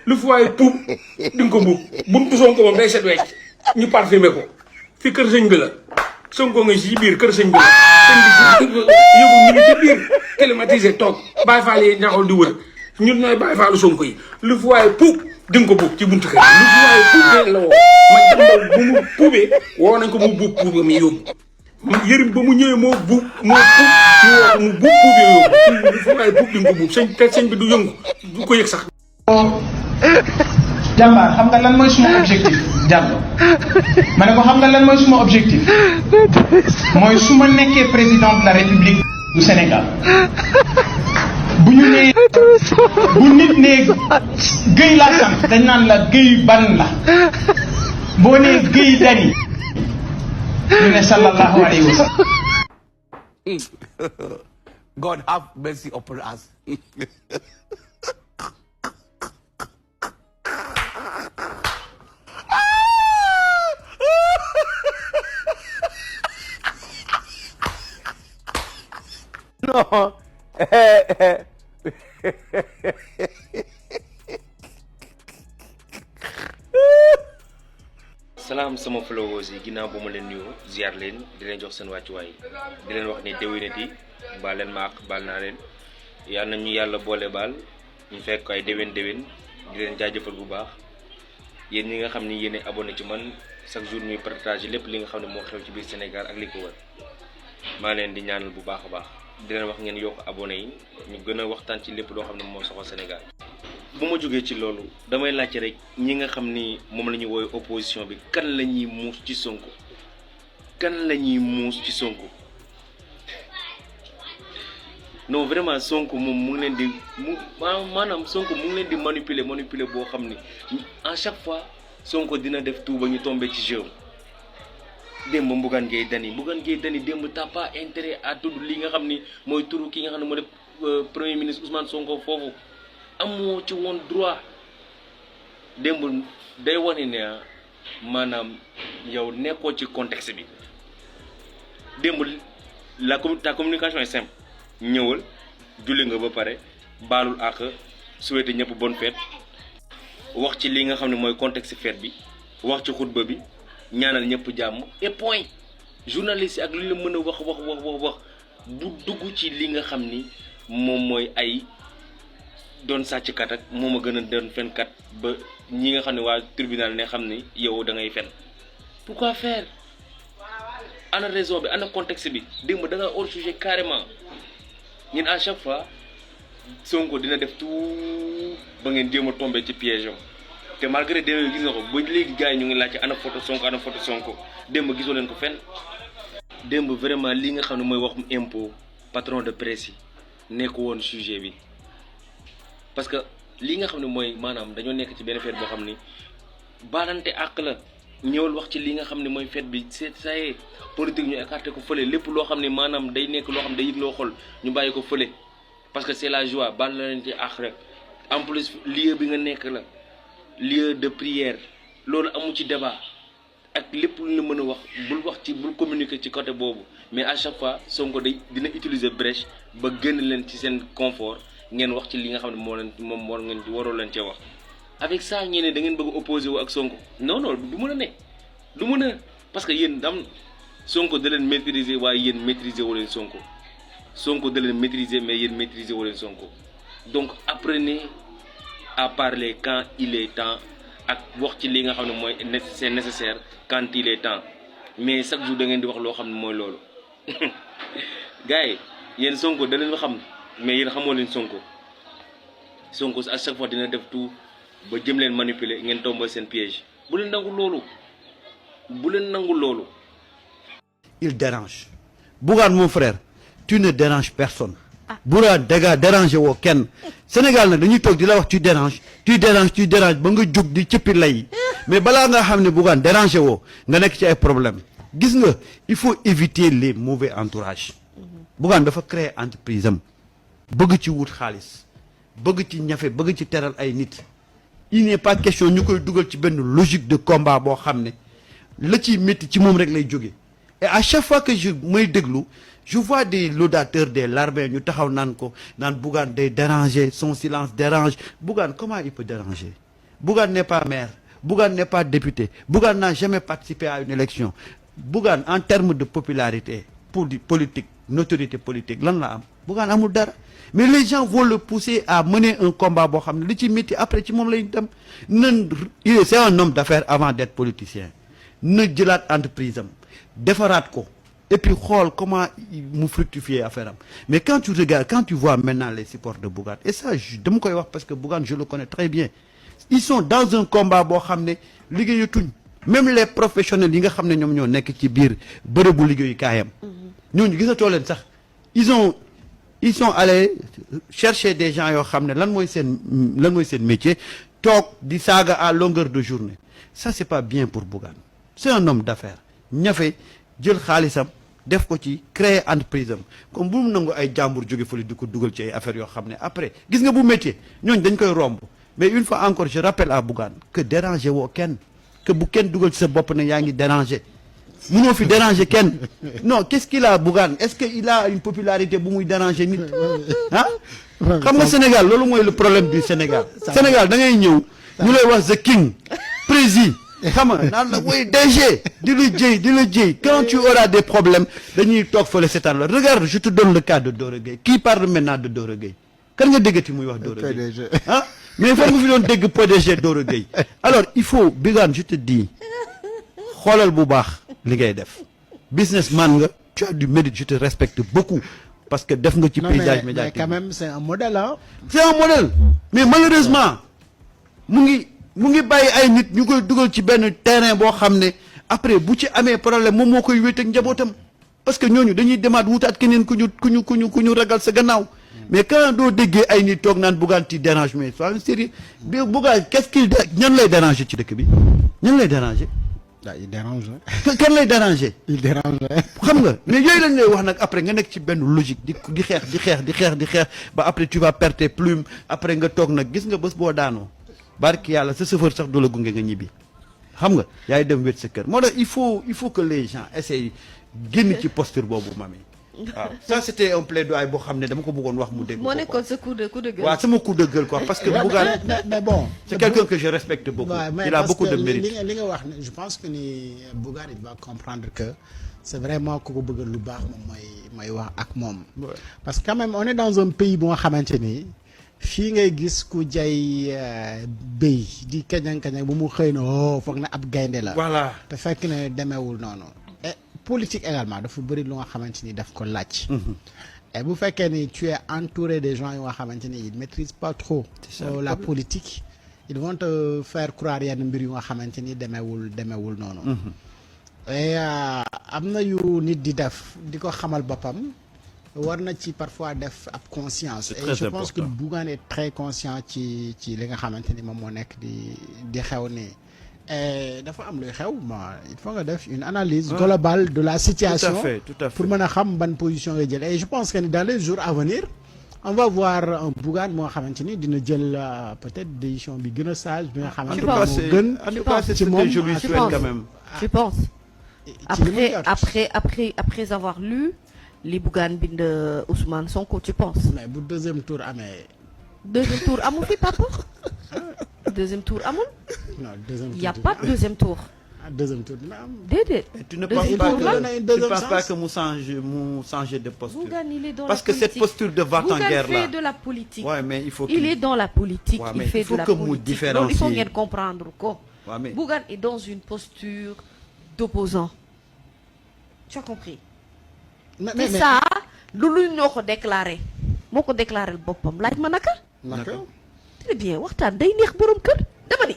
lu fu waaye puub di nga ko buub buntu Sonko moom day set wecc ñu parfumé ko fi kër sëñ bi la Sonko nga si biir kër sëñ bi la sëñ bi si yóbbu ñu ngi ci biir climatisé toog Baye Fall yi ñaxal di wër ñun ñooy Baye Fallu Sonko yi lu fu waaye puub di nga ko buub ci buntu kër lu fu waaye puub de la woo ma jambal bu mu puubee woo nañ ko mu buub puubam yi yóbbu yërim ba mu ñëwee moo buub moo puub ñu woo ko mu buub puubee yóbbu lu fu waaye puub di nga ko buub sëñ bi du yëngu du ko yëg sax. jàmbaar xam nga lan mooy suma objectif Diallo ma ne ko xam nga lan mooy suma objectif mooy su ma nekkee président de la République du Sénégal bu ñu nee bu nit nee Guèye laa sant dañ naan la Guèye ban la boo nee Guèye Dany ñu ne sallallahu alayhi wa sallam. God have mercy upon us. No. salaam sama followers yi ginnaaw ba ma leen nuyoo ziar leen di leen jox seen wàccuwaay di leen wax ni déwénati baal leen ma àq baal naa leen yal na ñu yàlla boole baal ñu fekk ay déwén di leen jaajëfal bu baax yéen ñi nga xam ni yéen abonné ci man chaque jour ñuy partager lépp li nga xam ne moo xew ci biir Sénégal ak li ko wër maa leen di ñaanal bu baax a baax di leen wax ngeen yokk abonné yi ñu gën a waxtaan ci lépp loo xam ne moo soxal Sénégal. bu ma jógee ci loolu damay laajte rek ñi nga xam ni moom la ñuy woowee opposition bi kan la ñuy muus ci Sonko kan la ñuy muus ci Sonko non vraiment Sonko moom mu ngi leen di maanaam Sonko mu ngi leen di manipuler boo xam ni à chaque fois Sonko dina def tout ba ñu tombé ci jeu démb Bougane Gueye Dany démb t'as pas intérêt à tudd li nga xam ni mooy turu ki nga xam ne moo def premier ministre Ousmane Sonko foofu. amoo ci woon droit démb day wane ne maanaam yow nekkoo ci contexte bi démb ta communication est simple ñëwal julli nga ba pare baalul ak souhaité ñëpp bonne fête wax ci li nga xam ne mooy contexte fête bi wax ci xutba bi ñaanal ñëpp jàmm et point journaliste ak lu la mën a wax bu dugg ci li nga xam ni moom mooy ay doon sàcckat ak moom a gën a doon fenkat ba ñi nga xam ne waa tribunal ne xam ni yow da ngay fen pourquoi faire ana raison bi ana contexte bi démb da nga hors sujet carrément ñun à chaque fois Sonko dina def tout ba ngeen jéem a tombé ci piège am te malgré démb gis nga ko ba léegi gars yi ñu ngi laajte ana photo Sonko démb gisoo leen ko fenn démb vraiment li nga xam ne mooy waxum impôt patron de presse yi nekk woon sujet bi. parce que li nga xam ne mooy maanaam dañoo nekk ci benn fête boo xam ni baalante àq la ñëwal wax ci li nga xam ne mooy fête bi c'est ça y est politique ñu écarté ko fële lépp loo xam ne maanaam day nekk loo xam ne day yëg loo xol ñu bàyyi ko fële parce que c'est la joie baal la leen ci àq rek en plus lieu bi nga nekk la lieu de prière loolu amu ci débat ak lépp lu la mën a wax bul communiquer ci côté boobu mais à chaque fois Sonko dina utiliser brèche ba génn leen ci seen confort ngeen wax ci li nga xam ne moom war ngeen waroo leen cee wax avec ça ñene da ngeen bëgg opposé wu ak Sonko non du mën a ne du mën a parce que yéen dam Sonko da leen maîtriser waaye yéen maîtriser wu leen Sonko da leen maîtriser mais yéen maîtriser wu leen Sonko donc apprenez à parler quand il est temps ak wax ci li nga xam ne mooy c'est nécessaire quand il est temps mais chaque jour da ngeen di wax loo xam ne mooy loolu gars yi yéen Sonko da leen xam mais yéen xamoo leen Sonko à chaque fois dina def tout ba jëm leen manipuler ngeen tombé seen piège bu leen nangu loolu. Il dérange. Bougane mon frère tu ne déranges personne. Bougane déranger woo kenn Sénégal nag dañuy toog di la wax tu déranges ba nga jóg di cëppi lay mais balaa nga xam ne Bougane déranger woo nga nekk ci ay problème gis nga il faut éviter les mauvais entourages. Bougane dafa créer entreprise am bëgg ci wut xaalis bëgg ci ñafe bëgg ci teral ay nit il n'est pas question ñu koy dugal ci benn logique de combat boo xam ne la ciy métti ci moom rek lay jóge et à chaque fois que may déglu je vois des laudateurs des larbins ñu taxaw naan Bougane day déranger son silence dérange Bougane comment il peut déranger Bougane n'est pas maire, Bougane n'est pas député, Bougane n'a jamais participé à une élection. Bougane en termes de popularité politique, notoriété politique lan la am Bougane amul dara. Mais les gens vont le pousser à mener un combat boo xam ne li ci métti après ci moom lay dem c'est un homme d'affaires avant d'être politicien na jëlaat entreprise am defaraat ko et puis xool comment mu fructifier affaire am. Mais quand tu regardes, quand tu vois maintenant les supports de Bougane, et ça dama koy wax parce que Bougane je le connais très bien, ils sont dans un combat boo xam ne liggéeyatuñ. Même les professionnels yi nga xam ne ñoom ñoo nekk ci biir bërëbu liggéeyu kaayam ñooñu gisatoo leen sax ils sont allés chercher des gens yoo xam ne lan mooy seen métier toog di saaga à longueur de journée. Ça c'est pas bien pour Bougane. C'est un homme d'affaires ñafe jël xaalisam def ko ci créer entreprise am comme bu mu nangu ay jàmbur jóge fële di ko dugal ci ay affaires yoo xam ne après gis nga bu métier ñooñu dañ koy romb. Mais une fois encore je rappelle à Bougane que déranger woo kenn, que bu kenn dugal ci sa bopp ne yaa ngi déranger munoo fi déranger kenn. Non, qu'est-ce qu'il a Bougane? Est-ce qu'il a une popularité bu muy déranger nit ah xam nga Sénégal loolu mooy le problème du Sénégal. Sénégal da ngay ñëw ñu lay wax the king président xam nga naan la woy DG di la jëy quand tu auras des problèmes dañuy toog fële seetaan la. Regarde, je te donne le cas de Doro Gueye. Qui parle maintenant de Doro Gueye? Kan nga déggati muy wax Doro Gueye ah mais foog nga fi doon dégg PDG Doro Gueye. Alors il faut Bougane, je te dis xoolal bu baax li ngay def businessman nga, tu as du mérite, je te respecte beaucoup parce que def nga ci paysage médiatique. Mais quand même c'est un modèle hein. C'est un modèle mais malheureusement mu ngi bàyyi ay nit ñu koy dugal ci benn terrain boo xam ne après bu ci amee problème moom moo koy wéet ak njabootam parce que ñooñu dañuy demaat wutaat keneen ku ñu ragal sa gannaaw. Mais quand doo déggee ay nit toog naan Bougane ti dérange mais sois sérieux bi Bougane qu'est-ce qu'il ñan lay déranger ci dëkk bi ñan lay déranger. Il dérange. Kan lay déranger. Il dérange. xam nga mais yooyu lañ lay wax nag après nga nekk ci benn logique di xeex ba après tu vas perdre tes plumes après nga toog nag gis nga bés boo daanoo barki yàlla sa chauffeur sax du la gunge nga ñibbi xam nga yaay dem wét sa kër moo tax il faut que les gens essayent génn ci posture boobu mami. waaw ça c'était un plaidoyer boo xam ne dama ko bëggoon wax mu dégg ko. moo nekkoon sa coup de gueule. waaw sama coup de gueule quoi parce que Bougane mais bon. c'est quelqu'un que je respecte beaucoup. Il a beaucoup de mérite. li nga wax je pense que ni Bougane il va comprendre que c'est vraiment ku ko bëgg lu baax moom mooy wax ak moom. parce que quand même on est dans un pays bu nga xamante ni fii ngay gis ku jay béy di kañang bu mu xëy na foog na ab gaynde la. voilà te fekk ne demeewul noonu. Politique également dafa bëri lu nga xamante ni daf ko laaj. Et bu fekkee ni tu es entouré des gens yu nga xamante ni ils maîtrisent pas trop la politique, ils vont te faire croire yenn mbir yu nga xamante ni demeewul noonu. Et am na yu nit di def di ko xamal boppam war na ci parfois def ab conscience. Et je pense que Bougane est très conscient ci li nga xamante ni moom moo nekk di xew nii. dafa am luy xew il faut nga def une analyse globale de la situation. Tout à fait. Pour mën a xam ban position ngay jël et je pense que dans les jours à venir on va voir un Bougane moo xamante ni dina jël peut-être décision bi gën a sage bi nga xamante ni moo gën. En tout cas c'est ce que je lui souhaite quand même. Je pense après avoir lu li Bougane bind Ousmane Sonko tu penses. mais bu deuxième tour amee. Deuxième tour amul fi papa. Deuxième tour amul. Non, deuxième tour. Il y a pas de deuxième tour. Deuxième tour dina am. Déedéet. Tu ne penses pas que mu changer de posture. Bougane, il est dans parce la que politique. cette posture de va-t-en-guerre là. Bougane fait de la politique. Ouais, mais il faut il est dans la politique. Ouais, il mais fait il faut de la que mu politique. différencie. Donc, il faut ngeen comprendre ko. Ouais, mais Bougane est dans une posture d'opposant. Tu as compris? mais ça loolu ñoo ko déclaré moo ko déclaré boppam laaj ma naka. Très bien waxtaan day neex borom kër dama ni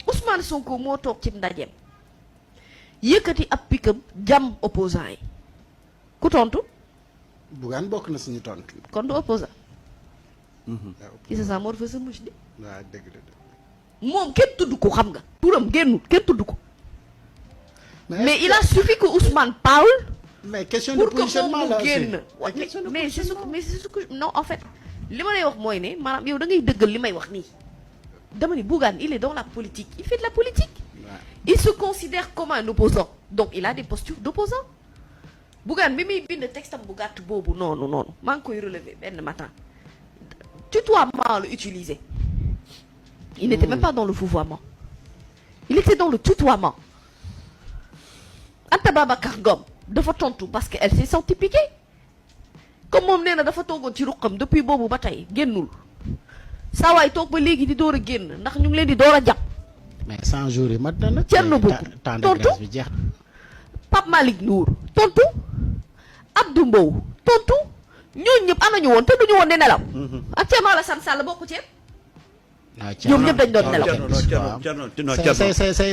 Ousmane Sonko moo toog ci ndajeem yëkkati ab pikam jam opposant yi ku tontu. Bougane bokk na suñu tontu. kon du opposant. Issa Sa moo dafa sa mouche de. waaw dëgg la. moom kenn tudd ko xam nga. turam génnul kenn tudd ko. mais il a suffi que Ousmane parle. mais question de pour que positionnement moom là mu génn. mais c'est ce que non en fait li ma lay wax mooy ne maanaam yow da ngay dëggal li may wax nii. dama ni Bougane il est dans la politique il fait de la politique. Il se considère comme un opposant donc il a des postures d'opposant. Bougane bi muy bind textam bu gàtt boobu noonu maa ngi koy relever benn matin tutoiement la utiliser Il n'était même pas dans le vouvoiement. Il était dans le tutoiement. Anta Babacar Ngom dafa tontu parce que elle s'est sentie piquée. Comme moom nee na dafa toogoon ci ruqam depuis boobu ba tey génnul. saa waay toog ba léegi di door a génn ndax ñu ngi leen di door a jàpp. mais 100 jours yi mat na nag. Thierno Bocoum temps de tontu grâce bi jeex. Pape Malick Ndour tontu Abdou Mbow tontu ñooñu ñëpp ana ñu woon te duñu woon ne nelaw. actuellement Alassane Sall bokku ci. ñoom ñëpp dañ doon nelaw.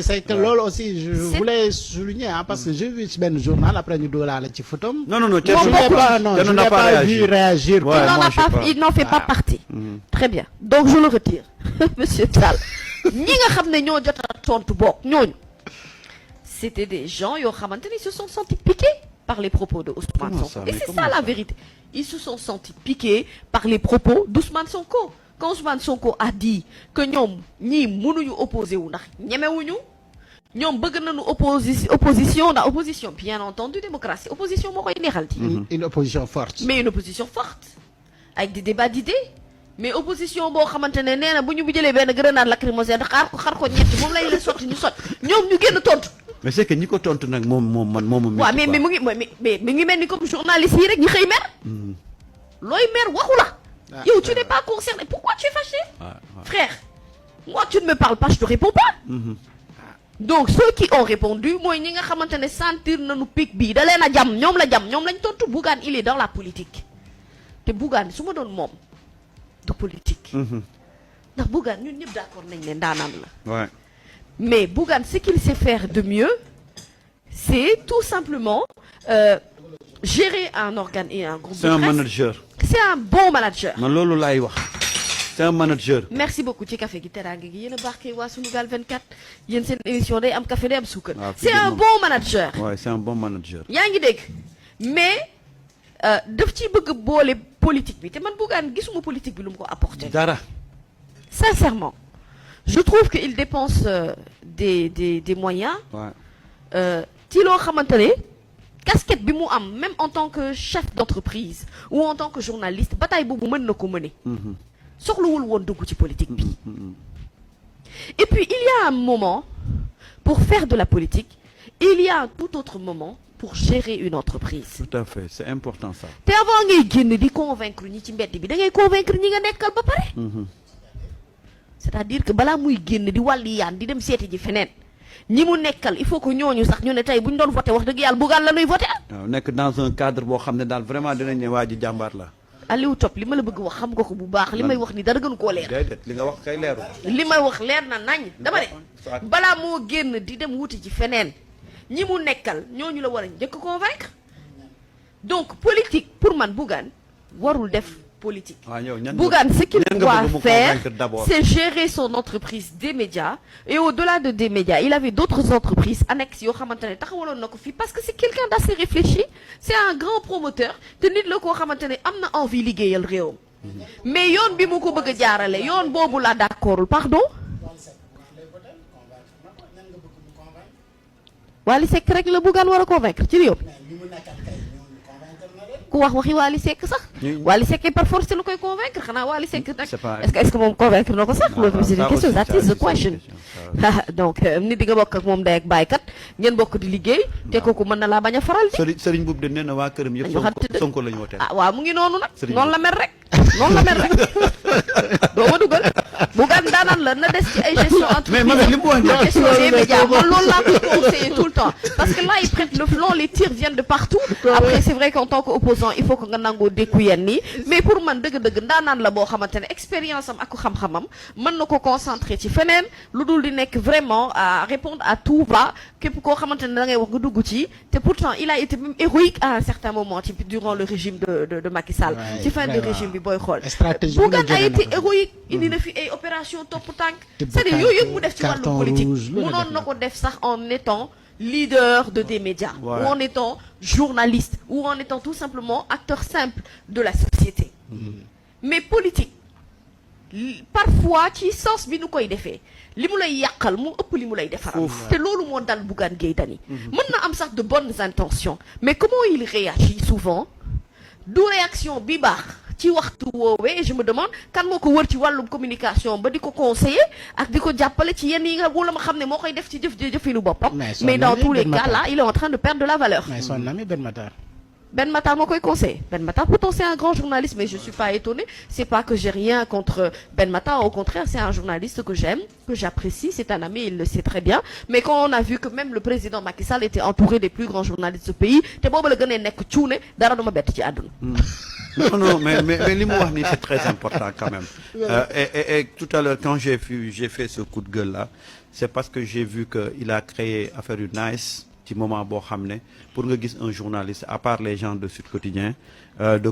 c'est que loolu aussi je voulais souligner parce que j'ai vu ci benn journal après ñu doolaale ci photom. Non, je n'ai pas vu réagir. Ouais, il n'en fait pas partie. Très bien donc je le retire monsieur Tall ñi nga xam ne ñoo jot a tontu bokk ñooñu c'était des gens yoo xamante ni se sont sentis piqués par les propos de Ousmane Sonko et c'est ça la vérité ils se sont sentis piqués par les propos d'Ousmane Sonko. Quand Ousmane Sonko a dit que ñoom ñii mënuñu opposé wu ndax ñemewuñu ñoom bëgg nañu opposition ndax opposition bien entendu démocratie opposition moo koy neexal ci une opposition forte. mais une opposition forte avec des débats d'idées mais opposition boo xamante ne nee na bu ñu jëlee benn grenade lacrymogène xaar ko ñetti moom lañ leen sotti ñu sotti ñoom ñu génn tontu. mais c'est que ñi ko tontu nag moom. waaw mais mu ngi mel ni comme journaliste yi rek ñi xëy mer. looy mer waxu la. Yo, tu n'es pas concerné. Pourquoi tu es fâché? Frère, moi tu ne me parles pas, je te réponds pas. Donc ceux qui ont répondu, moi ñi nga xamantene sentir nañu pic bi da leena jam ñom lañ tontu Bougane il est dans la politique. Te Bougane suma doon mom de politique. Ndax Bougane ñun ñëpp d'accord nañ ne ndaanaan la. Ouais. Mais Bougane ce qu'il sait faire de mieux, c'est tout simplement gérer un organe et un groupe de presse. C'est un manager. C'est un bon manager. man loolu laay wax c'est un manager. Merci beaucoup ci café gi teraanga gi yéen a baaxee waa Sunugal 24 yéen seen émission day am café day am suukar. C'est un bon manager. Ouais, c'est un bon manager. yaa ngi dégg mais daf ci bëgg boole politique bi te man Bougane gisuma politique bi lu mu ko apporter. dara. Sincèrement je trouve que il dépense des moyens. Ouais. ci loo xamante ne casquette bi mu am même en tant que chef d'entreprise ou en tant que journaliste bataille boobu mën na ko mener. soxlawul woon dugg ci politique bi. Et puis il y a un moment pour faire de la politique il y a un tout autre moment pour gérer une entreprise. Tout à fait c'est important ça. te avant ngay génn di convaincre ñi ci mbedd bi da ngay convaincre ñi nga nekkal ba pare. C'est-à-dire que balaa muy génn di wàlli yaan di dem seeti ji feneen. ñi mu nekkal il faut que ñooñu sax ñu ne tey bu ñu doon voté wax dëgg yàlla Bougane la ñuy voté. waaw nekk dans un cadre boo xam ne daal vraiment dinañ ne waa ji jàmbaar la. Aliou Top li ma la bëgg wax xam nga ko bu baax li may wax ni dara gënu koo leer. déedéet li nga wax kay leeru. li may wax leer na nañ dama ne balaa moo génn di dem wuti ci feneen ñi mu nekkal ñooñu la war a njëkk convaincre donc politique pour man Bougane warul def politique. Bougane ce qu'il doit faire c'est gérer son entreprise des médias et au-delà de des médias il avait d'autres entreprises annexes yoo xamante ne taxawaloon na ko fii parce que c'est quelqu'un d'assez réfléchi c'est un grand promoteur te nit la koo xamante ne am na envie liggéeyal réewam mais yoon bi mu ko bëgg a jaarale yoon boobu laa d'accordul pardon Wally Seck rek la Bougane war a convaincre ci réew ku wax waxi Wally Seck sax Wally Seck par force la koy convaincre xanaa Wally Seck nag est-ce que moom convaincre na ko sax loolu c'est une question that is the question donc nit di nga bokk ak moom day ak bàyyikat ngeen bokk di liggéey te kooku mën na laa bañ a faral di Serigne Boub de nee na waa këram yëpp Sonko la ñu woteel waaw mu ngi noonu nag noonu la mel rek noonu la mel rek doo ma dugal Bougane daanaan la na des ci ay gestion entreprise la question des médias man loolu laa koy conseiller tout le temps parce que là ils prêtent le flanc les tirs viennent de partout après c'est vrai qu'en tant qu'opposant il faut que nga nangoo dékku yenn nii mais pour man dëgg-dëgg ndaanaan la boo xamante ne expérience am ak xam-xamam mën na ko concentrer ci feneen lu dul di nekk vraiment à répondre à tout va képp koo xamante ne da ngay wax nga dugg ci te pourtant il a été même héroïque à un certain moment ci durant le régime de Macky Sall ci fin de régime bi booy xool Bougane a été héroïque indi na fi ay opération topp tànk c'est-à-dire yooyu yëpp mu def ci wàllu politique mënoon na ko def sax en étant leader de des médias ou en étant journaliste ou en étant tout simplement acteur simple de la société mais politique parfois ci sens bi nu koy defee li mu lay yàqal mu ëpp li mu lay defaral te loolu moo dal Bougane Gueye Dany mën na am sax de bonnes intentions mais comment il réagit souvent du réaction bi baax ci waxtu woowee et je me demande kan moo ko wër ci wàllum communication ba di ko conseiller ak di ko jàppale ci yenn yi nga wala ma xam ne moo koy def ci jëfinu boppam. Mais dans tous les cas là il est en train de perdre de la valeur. Mais son ami Ben Matar. Ben Matar moo koy conseiller. Ben Matar pourtant c'est un grand journaliste mais je suis pas étonnée. C'est pas que j'ai rien contre Ben Matar, au contraire c'est un journaliste que j'aime, que j'apprécie, c'est un ami, il le sait très bien. Mais quand on a vu que même le président Macky Sall était entouré des plus grands journalistes du pays te boobu la gënee nekk cuune dara duma bett ci àdduna. Non, mais li mu wax ni c'est très important quand même. Et tout à l'heure quand j'ai fait ce coup de gueule là, c'est parce que j'ai vu que il a créé affaire yu nice ci moment boo xam ne pour nga gis un journaliste à part les gens de Sud Quotidien de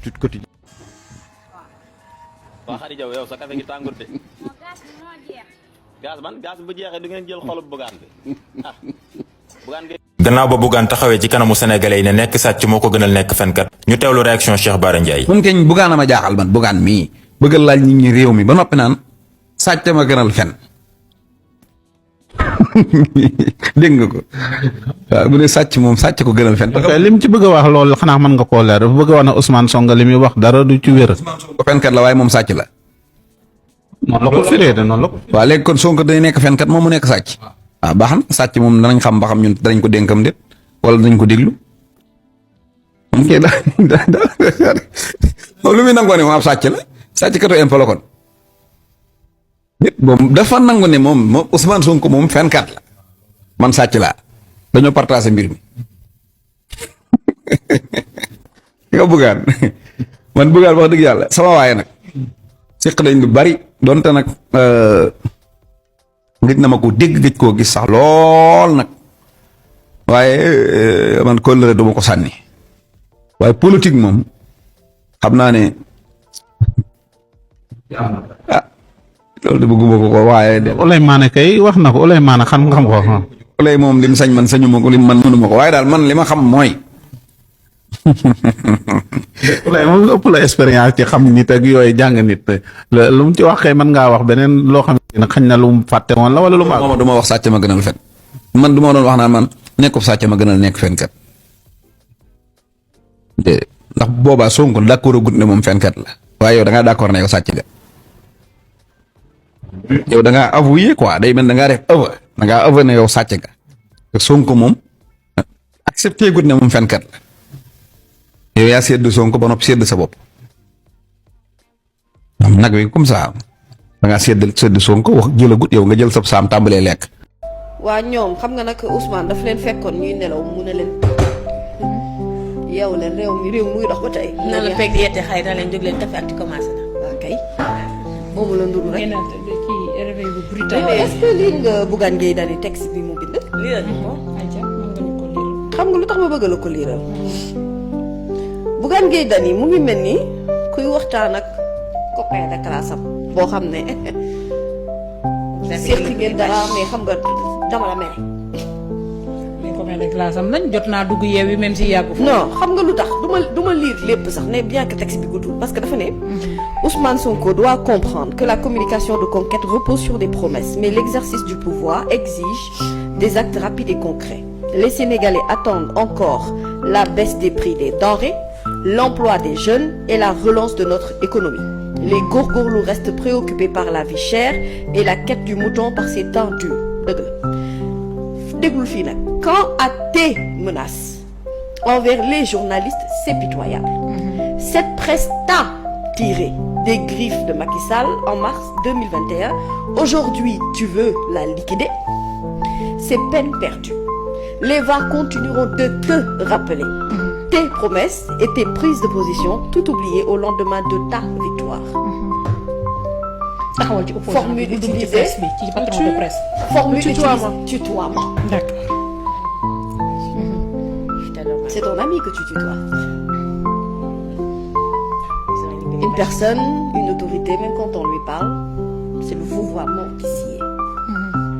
Sud Quotidien. waaw Khady Diaw yow sa café gi tàngut de. gaz bu jeexee du ngeen jël xolub Bougane bi ah Bougane gi. gannaaw ba Bougane taxawee ci kanamu sénégalais yi ne nekk sàcc moo ko gënal nekk fenkat ñu teewlu réaction Cheikh Bara Ndiaye. moom keñ Bougane ma jaaxal man Bougane mii bëggal laaj nit ñi réew mi ba noppi naan sàcc ma gënal fen dégg nga ko waaw bu dee sàcc moom sàcc ko gënal fen. li mu ci bëgg a wax loolu xanaa mën nga koo leer dafa bëgg a wax ne Ousmane Sonko li muy wax dara du ci wér. Sonko fenkat la waaye moom sàcc la. noonu la ko firee de noonu la ko. waaw léegi kon Sonko day nekk fenkat moom mu nekk sàcc. waaw baax na sàcc moom danañ xam ba xam ñun danañ ko dénkam déet wala danañ ko déglu. ok moom lu muy nangoo ne moom ab sàcc la sàcc katu impôt la kon. moom dafa nangu ne moom Ousmane Sonko moom fenkat la man sàcc laa dañoo partagé mbir mi nga Bougane man Bougane wax dëgg yàlla sama waaye nag séq dañ lu bari donte nag gëj na ma ko dégg gëj koo gis sax lool nag waaye man kóllëre du ma ko sànni waaye politique moom xam naa ne loolu de bëgguma ko waaye de. Olay Mané kay wax na ko Olay Mané xam ko. Olay moom lim sañ man sañu ma ko lim man mënuma ko waaye daal man li ma xam mooy. Olay moom ëpp la expérience ci xam nit ak yooyu jàng nit lu mu ci wax kay mën ngaa wax beneen loo xam ne xañ na lu mu fàtte woon la wala lu mu. moom du ma wax sàcc ma gënal fen man du ma doon wax naan man nekkub sàcc ma gënal nekk fenkat ndax boobaa Sonko d'accord a gut ne moom fenkat la waaye yow da ngaa d'accord ne yow sàcc nga. yow da ngaa avoué quoi day mel da ngaa def aveu da ngaa avoué ne yow sàcc nga te Sonko moom accepté gut ne moom fenkat la yow yaa sedd Sonko ba noppi sedd sa bopp am nag wi comme ça da ngaa sedd Sonko wax jël a gut yow nga jël sab saam tàmbalee lekk. waa ñoom xam nga nag Ousmane daf leen fekkoon ñuy nelaw mu ne leen yow leen réew mi muy dox ba tey. na la fekk yeete xay na leen jóg leen tafe ak ci commencé na. waaw kay moomu la nduru rek. réveil bu brutal. mais est-ce que lii nga Bougane Gueye Dany texte bi mu bind. lii la ko ayca mën nga ñu ko lire. xam nga lu tax ma bëgg la ko liiral Bougane Gueye Dany mu ngi mel ni kuy waxtaan ak copain de classe am boo xam ne seq ngeen dara mais xam nga dama la mere. mais copain de classe am lañ jot naa dugg yeew yi même si yàggu fa. non xam nga lu tax du ma lire lépp sax ne bien que texte bi guddul parce que dafa ne Ousmane Sonko doit comprendre que la communication de conquête repose sur des promesses mais l'exercice du pouvoir exige des actes rapides et concrets. Les Sénégalais attendent encore la baisse des prix des denrées, l'emploi des jeunes et la relance de notre économie. Les góorgóorlu restent préoccupés par la vie chère et la quête du mouton par ces temps durs. dëgg la déglul fii nag. Quant à tes menaces envers les journalistes, c'est pitoyable. Cette presse t'a tiré des griffes de Macky Sall en mars 2021. Aujourd'hui, tu veux la liquider. C'est peine perdue. Les VAR continueront de te rappeler tes promesses et tes prises de position, tout oubliées au lendemain de ta victoire. Formule utilisée, formule utilisée, tutoiement. D'accord. C'est ton ami que tu tutoies. Une personne, une autorité, même quand on lui parle, c'est le vouvoiement qui s'y est.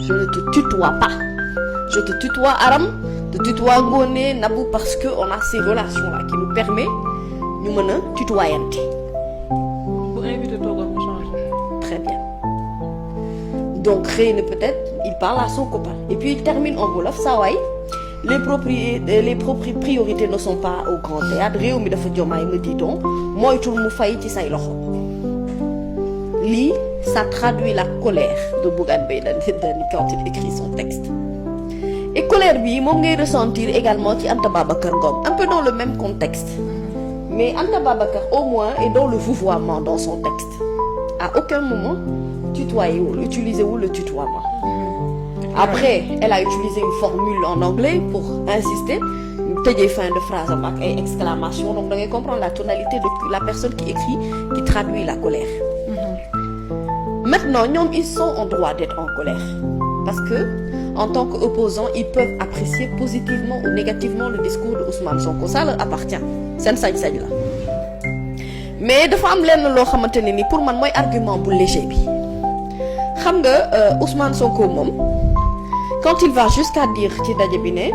Je ne te tutoie pas. Je te tutoie Aram, te tutoie Ngoné, Nabou, parce qu'on a ces relations-là qui nous permettent de nous tutoyanter. Pour inviter toi, on change. Très bien. Donc, Réne, peut-être, il parle à son copain. Et puis, il termine en Wolof, Sawai. les priorités ne sont pas au grand théâtre réew mi dafa jomaay me dit-on moytul mu fay ci say loxo lii ça traduit la colère de Bougane Gueye Dany quand il écrit son texte et colère bi moom ngay ressentir également ci Anta Babacar Ngom un peu dans le même contexte mais Anta Babacar au moins est dans le vouvoiement dans son texte à aucun moment utilisé le tutoiement. Après, elle a utilisé une formule en anglais pour insister. Tëjee fin de phrase am ak ay exclamation donc da ngay comprendre la tonalité de la personne qui écrit qui traduit la colère. Maintenant ñoom ils sont en droit d'être en colère parce que en tant qu'opposants ils peuvent apprécier positivement ou négativement le discours de Ousmane Sonko ça leur appartient seen sañ-sañ la mais dafa am lenn loo xamante ne ni pour man mooy argument bu léger bi xam nga Ousmane Sonko moom quand il va jusqu'à dire ci daje bi ne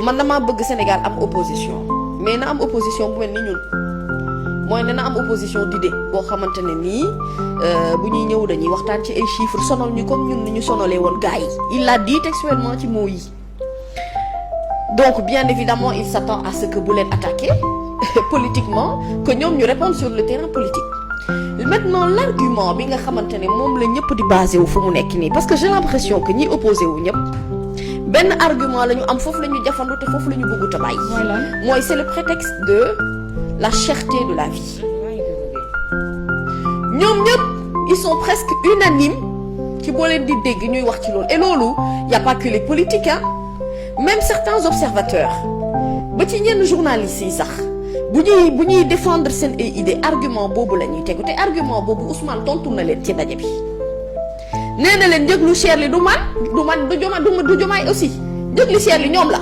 man damaa bëgg Sénégal am opposition mais na am opposition bu mel ni ñun mooy ne na am opposition d'idée boo xamante ne nii bu ñuy ñëw dañuy waxtaan ci ay chiffres sonal ñu comme ñun ni ñu sonalee woon gars yi il l'a dit textuellement ci mots yi donc bien évidemment il s'attend à ce que bu leen attaquer politiquement que ñoom ñu répondre sur le terrain politique maintenant l'argument bi nga xamante ne moom la ñëpp di basé wu fu mu nekk nii parce que j'ai l'impression que ñi opposé wu ñëpp benn argument la ñu am foofu la ñu jafandu te foofu la ñu bëggut a bàyyi mooy c'est le prétexte de la cherté de la vie ñoom ñëpp ils sont presque unanimes ci boo leen di dégg ñuy wax ci loolu et loolu y a pas que les politiques hein même certains observateurs ba ci ñenn journalistes yi sax bu ñuy défendre seen ay idée argument boobu la ñuy tegu te argument boobu Ousmane tontu na leen ci ndaje bi nee na leen njëg lu cher li du jomaay aussi njëg li cher li ñoom la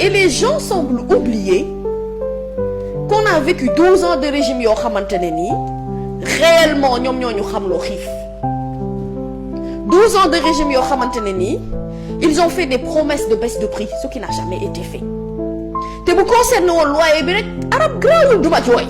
et les gens semblent oublier qu'on a vécu 12 ans de régime yoo xamante ne nii réellement ñoom ñoo ñu xam loo xiif 12 ans de régime yoo xamante ne nii ils ont fait des promesses de baisse de prix ce qui n'a jamais été fait te bu concerne woon loyer bi rek arab grawul duma jooy